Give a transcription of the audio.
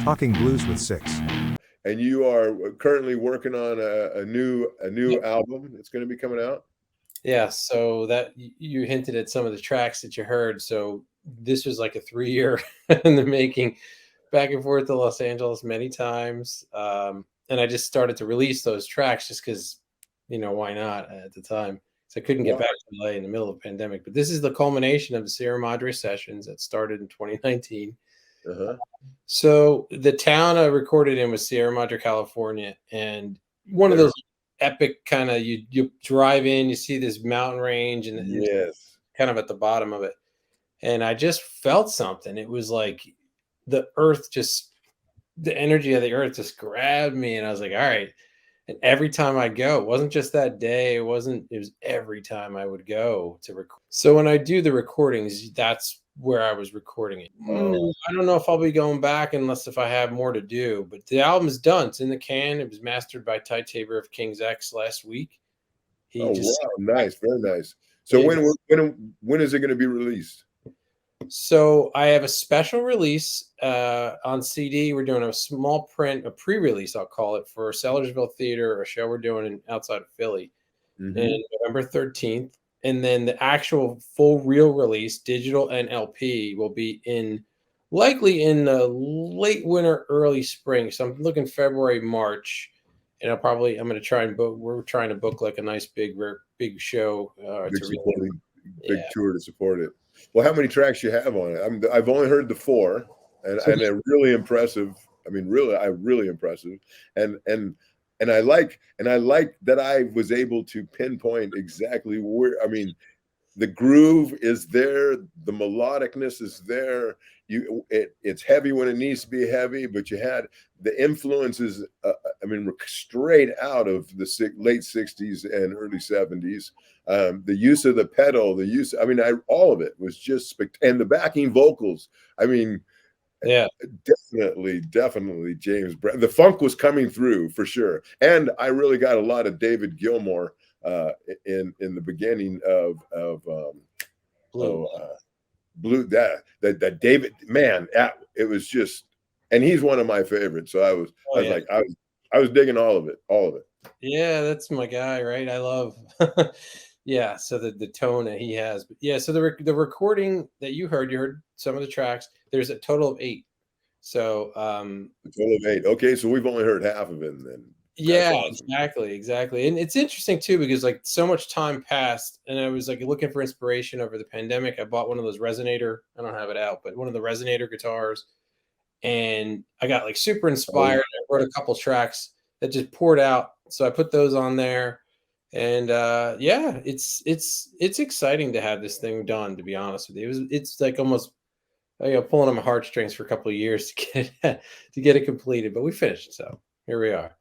Talking Blues with Sixx. And you are currently working on a new Yep. album that's going to be coming out. Yeah, so that you hinted at some of the tracks that you heard. So this was like a 3 year in the making, back and forth to Los Angeles many times. And I just started to release those tracks just because, why not at the time? So I couldn't get Wow. back to LA in the middle of the pandemic. But this is the culmination of the Sierra Madre Sessions that started in 2019. Uh-huh. So the town I recorded in was Sierra Madre, California, and one of those epic kind of you drive in, you see this mountain range, and it's Yes. kind of at the bottom of it, and I just felt something. It was like the earth just the energy of the earth just grabbed me, and I was like, all right. And every time I go, it wasn't just that day. It was every time I would go to record. So when I do the recordings, that's where I was recording it. Oh. I don't know if I'll be going back unless if I have more to do, but the album is done. It's in the can. It was mastered by Ty Tabor of King's X last week. He Oh, just wow. Nice. Very nice. So Yeah, when is it going to be released? So I have a special release on CD. We're doing a small print, a pre-release, I'll call it, for Sellersville Theater, a show we're doing outside of Philly, in November 13th. And then the actual full real release, digital and LP, will be likely in the late winter, early spring. So I'm looking February, March. And I'm going to try and book. We're trying to book like a nice big show Big tour to support it. Well, how many tracks you have on it? I've only heard the 4, and they're really impressive. I mean, really impressive. And I like that I was able to pinpoint exactly where. I mean, the groove is there, the melodicness is there. It's heavy when it needs to be heavy, but you had the influences. Straight out of the late '60s and early '70s. The use of the pedal, all of it was just and the backing vocals. I mean, yeah, definitely James Brown. The funk was coming through for sure, and I really got a lot of David Gilmour in the beginning of Blue. That David, man, it was just, and he's one of my favorites. So I was digging all of it. Yeah, that's my guy, right? I love yeah, so the tone that he has. But yeah, so the recording that you heard some of the tracks. There's a total of 8. So a total of 8. Okay, so we've only heard half of it then. Yeah, awesome. Exactly. And it's interesting too, because like so much time passed, and I was like looking for inspiration over the pandemic. I bought one of those Resonator, I don't have it out, but one of the Resonator guitars, and I got like super inspired. I wrote a couple tracks that just poured out. So I put those on there. And yeah, it's exciting to have this thing done, to be honest with you. It's like almost pulling on my heartstrings for a couple of years to get it completed, but we finished, so here we are.